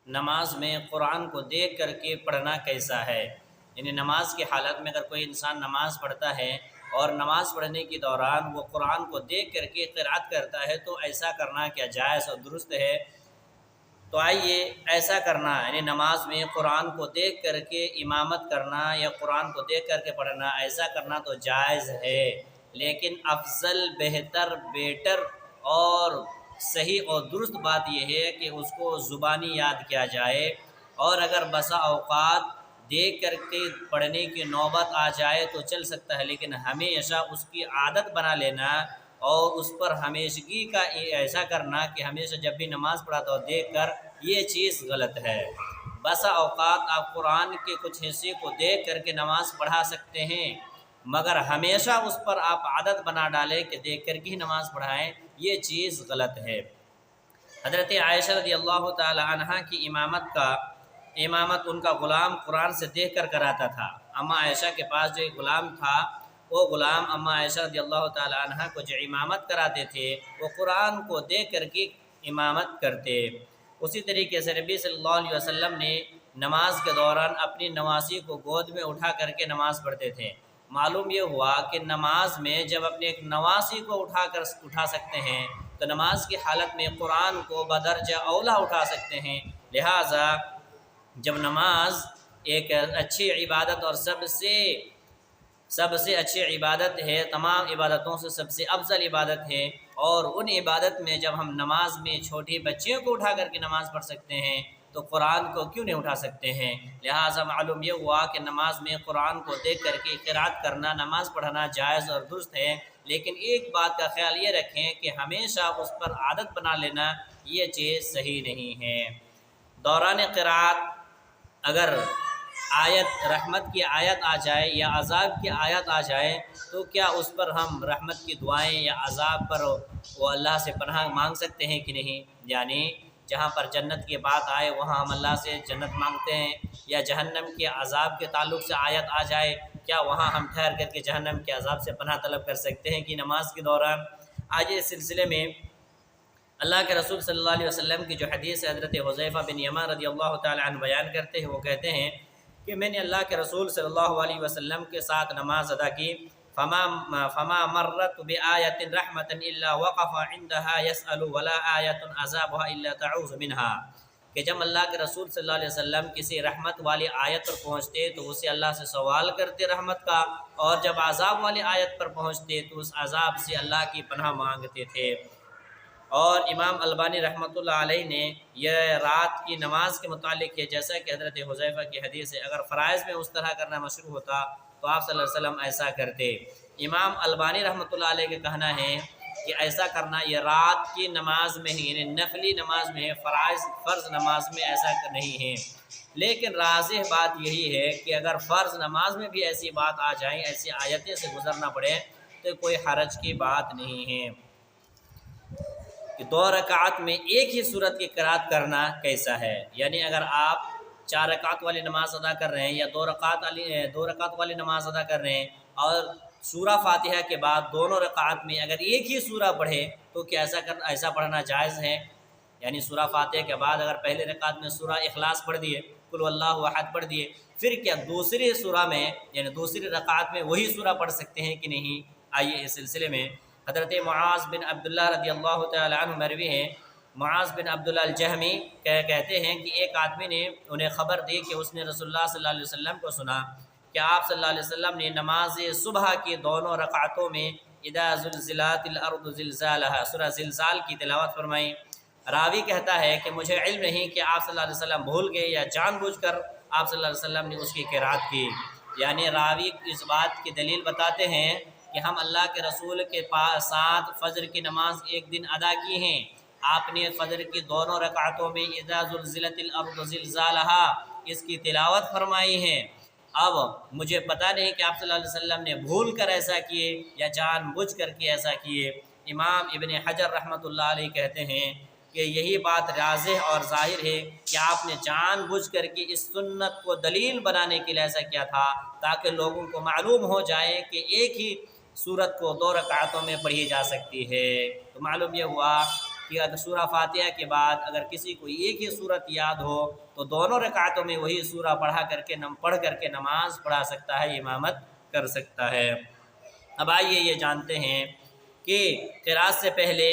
نماز میں قرآن کو دیکھ کر کے پڑھنا کیسا ہے؟ یعنی نماز کی حالت میں اگر کوئی انسان نماز پڑھتا ہے اور نماز پڑھنے کے دوران وہ قرآن کو دیکھ کر کے قرأت کرتا ہے تو ایسا کرنا کیا جائز اور درست ہے؟ تو آئیے ایسا کرنا یعنی نماز میں قرآن کو دیکھ کر کے امامت کرنا یا قرآن کو دیکھ کر کے پڑھنا، ایسا کرنا تو جائز ہے، لیکن افضل، بہتر، بیٹر اور صحیح اور درست بات یہ ہے کہ اس کو زبانی یاد کیا جائے، اور اگر بسا اوقات دیکھ کر کے پڑھنے کی نوبت آ جائے تو چل سکتا ہے، لیکن ہمیشہ اس کی عادت بنا لینا اور اس پر ہمیشگی کا ایسا کرنا کہ ہمیشہ جب بھی نماز پڑھاتا ہو دیکھ کر، یہ چیز غلط ہے۔ بسا اوقات آپ قرآن کے کچھ حصے کو دیکھ کر کے نماز پڑھا سکتے ہیں، مگر ہمیشہ اس پر آپ عادت بنا ڈالیں کہ دیکھ کر کے ہی نماز پڑھائیں، یہ چیز غلط ہے۔ حضرت عائشہ رضی اللہ تعالی عنہ کی امامت ان کا غلام قرآن سے دیکھ کر کراتا تھا۔ اماں عائشہ کے پاس جو ایک غلام تھا، وہ غلام اماں عائشہ رضی اللہ تعالی عنہ کو جو امامت کراتے تھے وہ قرآن کو دیکھ کر کے امامت کرتے۔ اسی طریقے سے نبی صلی اللہ علیہ وسلم نے نماز کے دوران اپنی نواسی کو گود میں اٹھا کر کے نماز پڑھتے تھے۔ معلوم یہ ہوا کہ نماز میں جب اپنے ایک نواسی کو اٹھا سکتے ہیں تو نماز کی حالت میں قرآن کو بدرجہ اولا اٹھا سکتے ہیں۔ لہٰذا جب نماز ایک اچھی عبادت اور سب سے اچھی عبادت ہے، تمام عبادتوں سے سب سے افضل عبادت ہے، اور ان عبادت میں جب ہم نماز میں چھوٹی بچیوں کو اٹھا کر کے نماز پڑھ سکتے ہیں تو قرآن کو کیوں نہیں اٹھا سکتے ہیں؟ لہٰذا معلوم یہ ہوا کہ نماز میں قرآن کو دیکھ کر کے قرأت کرنا، نماز پڑھنا جائز اور درست ہے، لیکن ایک بات کا خیال یہ رکھیں کہ ہمیشہ اس پر عادت بنا لینا یہ چیز صحیح نہیں ہے۔ دوران قرأت اگر رحمت کی آیت آ جائے یا عذاب کی آیت آ جائے تو کیا اس پر ہم رحمت کی دعائیں یا عذاب پر وہ اللہ سے پناہ مانگ سکتے ہیں کہ نہیں؟ یعنی جہاں پر جنت کی بات آئے وہاں ہم اللہ سے جنت مانگتے ہیں، یا جہنم کے عذاب کے تعلق سے آیت آ جائے کیا وہاں ہم ٹھہر کر کے جہنم کے عذاب سے پناہ طلب کر سکتے ہیں کہ نماز کے دوران؟ آج اس سلسلے میں اللہ کے رسول صلی اللہ علیہ وسلم کی جو حدیث حضرت حذیفہ بن یمان رضی اللہ تعالی عنہ بیان کرتے ہیں، وہ کہتے ہیں کہ میں نے اللہ کے رسول صلی اللہ علیہ وسلم کے ساتھ نماز ادا کی، فما مرت بآیت رحمت الا وقف عندها يسأل ولا آیت عذابها الا تعوذ منها، کہ جب اللہ کے رسول صلی اللہ علیہ وسلم کسی رحمت والی آیت پر پہنچتے تو اسے اللہ سے سوال کرتے رحمت کا، اور جب عذاب والی آیت پر پہنچتے تو اس عذاب سے اللہ کی پناہ مانگتے تھے۔ اور امام البانی رحمۃ اللہ علیہ نے یہ رات کی نماز کے متعلق ہے، جیسا کہ حضرت حذیفہ کی حدیث ہے، اگر فرائض میں اس طرح کرنا مشروع ہوتا تو آپ صلی اللہ علیہ وسلم ایسا کرتے۔ امام البانی رحمۃ اللہ علیہ کا کہنا ہے کہ ایسا کرنا یہ رات کی نماز میں ہی، یعنی نفلی نماز میں ہے، فرض نماز میں ایسا نہیں ہے، لیکن راجح بات یہی ہے کہ اگر فرض نماز میں بھی ایسی بات آ جائیں، ایسی آیتیں سے گزرنا پڑے تو کوئی حرج کی بات نہیں ہے۔ کہ 2 رکعت میں ایک ہی صورت کی قرأت کرنا کیسا ہے؟ یعنی اگر آپ 4 رکعت والی نماز ادا کر رہے ہیں یا 2 رکعت والی نماز ادا کر رہے ہیں اور سورہ فاتحہ کے بعد دونوں رکعت میں اگر ایک ہی سورہ پڑھے تو کیا ایسا پڑھنا جائز ہے؟ یعنی سورہ فاتحہ کے بعد اگر پہلے رکعت میں سورہ اخلاص پڑھ دیے، قل واللہ احد پڑھ دیے، پھر کیا دوسری سورہ میں یعنی دوسری رکعت میں وہی سورہ پڑھ سکتے ہیں کہ نہیں؟ آئیے اس سلسلے میں حضرت معاذ بن عبداللہ رضی اللہ تعالی عنہ مروی ہیں، معاذ بن عبداللہ الجہمی کہتے ہیں کہ ایک آدمی نے انہیں خبر دی کہ اس نے رسول اللہ صلی اللہ علیہ وسلم کو سنا کہ آپ صلی اللہ علیہ وسلم نے نماز صبح کی دونوں رکعتوں میں اذا زلزلات الارض زلزالها سورہ زلزال کی تلاوت فرمائی۔ راوی کہتا ہے کہ مجھے علم نہیں کہ آپ صلی اللہ علیہ وسلم بھول گئے یا جان بوجھ کر آپ صلی اللہ علیہ وسلم نے اس کی قرأت کی۔ یعنی راوی اس بات کی دلیل بتاتے ہیں کہ ہم اللہ کے رسول کے ساتھ فجر کی نماز ایک دن ادا کی ہیں، آپ نے فجر کی دونوں رکعتوں میں اذا زلزلت الارض زلزالها اس کی تلاوت فرمائی ہے۔ اب مجھے پتہ نہیں کہ آپ صلی اللہ علیہ وسلم نے بھول کر ایسا کیے یا جان بوجھ کر کے ایسا کیے۔ امام ابن حجر رحمۃ اللہ علیہ کہتے ہیں کہ یہی بات واضح اور ظاہر ہے کہ آپ نے جان بوجھ کر کے اس سنت کو دلیل بنانے کے لیے ایسا کیا تھا تاکہ لوگوں کو معلوم ہو جائے کہ ایک ہی صورت کو 2 رکعتوں میں پڑھی جا سکتی ہے۔ تو معلوم یہ ہوا کہ اگر سورہ فاتحہ کے بعد اگر کسی کو ایک ہی صورت یاد ہو تو دونوں رکعتوں میں وہی سورہ پڑھ کر کے نماز پڑھا سکتا ہے، امامت کر سکتا ہے۔ اب آئیے یہ جانتے ہیں کہ قراءت سے پہلے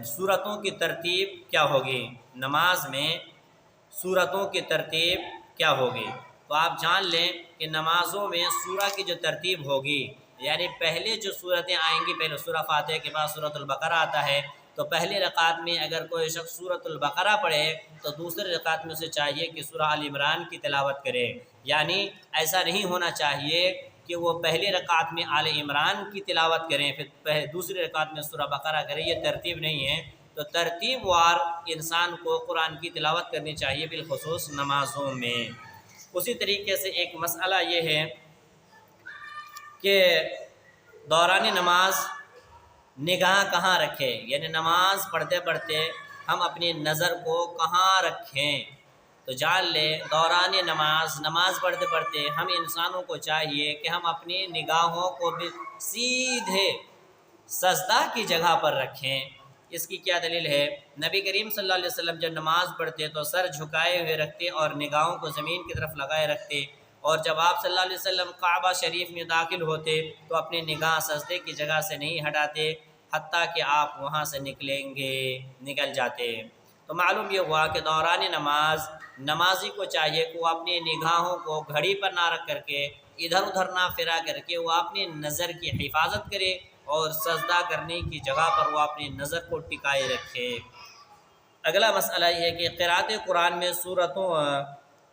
سورتوں کی ترتیب کیا ہوگی، نماز میں سورتوں کی ترتیب کیا ہوگی۔ تو آپ جان لیں کہ نمازوں میں سورہ کی جو ترتیب ہوگی، یعنی پہلے جو صورتیں آئیں گی، پہلے سورہ فاتحہ کے بعد سورۃ البقرہ آتا ہے، تو پہلی رکعت میں اگر کوئی شخص سورۃ البقرہ پڑھے تو دوسری رکعت میں اسے چاہیے کہ سورہ آل عمران کی تلاوت کرے، یعنی ایسا نہیں ہونا چاہیے کہ وہ پہلی رکعت میں آل عمران کی تلاوت کریں پھر دوسری رکعت میں سورہ بقرہ کریں، یہ ترتیب نہیں ہے۔ تو ترتیب وار انسان کو قرآن کی تلاوت کرنی چاہیے، بالخصوص نمازوں میں۔ اسی طریقے سے ایک مسئلہ یہ ہے کہ دوران نماز نگاہ کہاں رکھیں، یعنی نماز پڑھتے پڑھتے ہم اپنی نظر کو کہاں رکھیں۔ تو جان لیں دوران نماز پڑھتے پڑھتے ہم انسانوں کو چاہیے کہ ہم اپنی نگاہوں کو بھی سیدھے سجدہ کی جگہ پر رکھیں۔ اس کی کیا دلیل ہے؟ نبی کریم صلی اللہ علیہ وسلم جب نماز پڑھتے تو سر جھکائے ہوئے رکھتے اور نگاہوں کو زمین کی طرف لگائے رکھتے، اور جب آپ صلی اللہ علیہ وسلم کعبہ شریف میں داخل ہوتے تو اپنی نگاہ سجدے کی جگہ سے نہیں ہٹاتے حتیٰ کہ آپ وہاں سے نکل جاتے۔ تو معلوم یہ ہوا کہ دوران نمازی کو چاہیے کہ وہ اپنی نگاہوں کو گھڑی پر نہ رکھ کر کے، ادھر ادھر نہ پھرا کر کے وہ اپنی نظر کی حفاظت کرے اور سجدہ کرنے کی جگہ پر وہ اپنی نظر کو ٹکائے رکھے۔ اگلا مسئلہ یہ ہے کہ قراءت قرآن میں سورتوں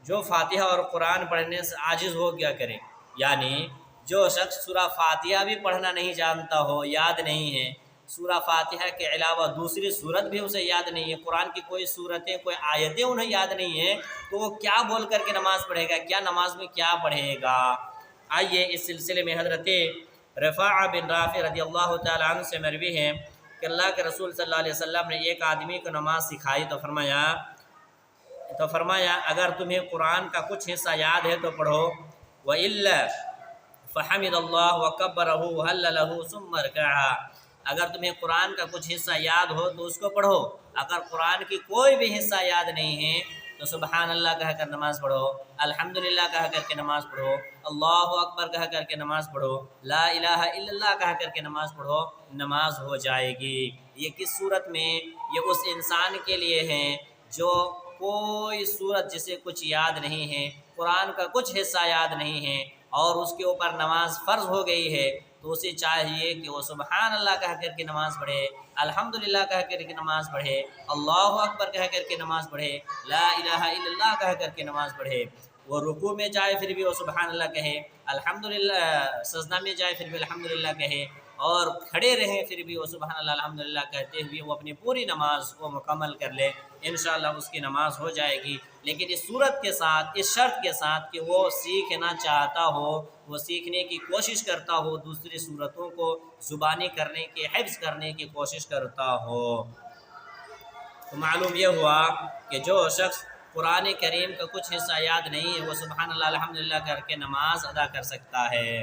جو فاتحہ اور قرآن پڑھنے سے عاجز ہو کیا کرے، یعنی جو شخص سورہ فاتحہ بھی پڑھنا نہیں جانتا ہو، یاد نہیں ہے، سورہ فاتحہ کے علاوہ دوسری سورت بھی اسے یاد نہیں ہے، قرآن کی کوئی سورتیں کوئی آیتیں انہیں یاد نہیں ہیں، تو وہ کیا بول کر کے نماز پڑھے گا، کیا نماز میں کیا پڑھے گا؟ آئیے اس سلسلے میں حضرت رفاعہ بن رافع رضی اللہ تعالیٰ عنہ سے مروی ہے کہ اللہ کے رسول صلی اللہ علیہ وسلم نے ایک آدمی کو نماز سکھائی تو فرمایا اگر تمہیں قرآن کا کچھ حصہ یاد ہے تو پڑھو، وَإِلَّا فَحَمِدَ اللَّهُ وَكَبَّرَهُ وَهَلَّلَهُ ثُمَّ رَكَعَ، اگر تمہیں قرآن کا کچھ حصہ یاد ہو تو اس کو پڑھو، اگر قرآن کی کوئی بھی حصہ یاد نہیں ہے تو سبحان اللہ کہہ کر نماز پڑھو، الحمدللہ کہہ کر کے نماز پڑھو، اللہ اکبر کہہ کر کے نماز پڑھو، لا الہ الا اللہ کہہ کر کے نماز پڑھو، نماز ہو جائے گی۔ یہ کس صورت میں؟ یہ اس انسان کے لیے ہے جو کوئی صورت جسے کچھ یاد نہیں ہے، قرآن کا کچھ حصہ یاد نہیں ہے اور اس کے اوپر نماز فرض ہو گئی ہے، تو اسے چاہیے کہ وہ سبحان اللہ کہہ کر کے نماز پڑھے، الحمدللہ کہہ کر کے نماز پڑھے، اللہ اکبر کہہ کر کے نماز پڑھے، لا الہ الا اللہ کہہ کر کے نماز پڑھے۔ وہ رکوع میں جائے پھر بھی وہ سبحان اللہ کہے، الحمدللہ، سجدہ میں جائے پھر بھی الحمدللہ کہے، اور کھڑے رہیں پھر بھی وہ سبحان اللہ الحمدللہ کہتے ہوئے وہ اپنی پوری نماز کو مکمل کر لے، انشاءاللہ اس کی نماز ہو جائے گی۔ لیکن اس صورت کے ساتھ، اس شرط کے ساتھ کہ وہ سیکھنا چاہتا ہو، وہ سیکھنے کی کوشش کرتا ہو، دوسری صورتوں کو زبانی کرنے کی، حفظ کرنے کی کوشش کرتا ہو۔ تو معلوم یہ ہوا کہ جو شخص قرآن کریم کا کچھ حصہ یاد نہیں ہے وہ سبحان اللہ الحمدللہ کر کے نماز ادا کر سکتا ہے۔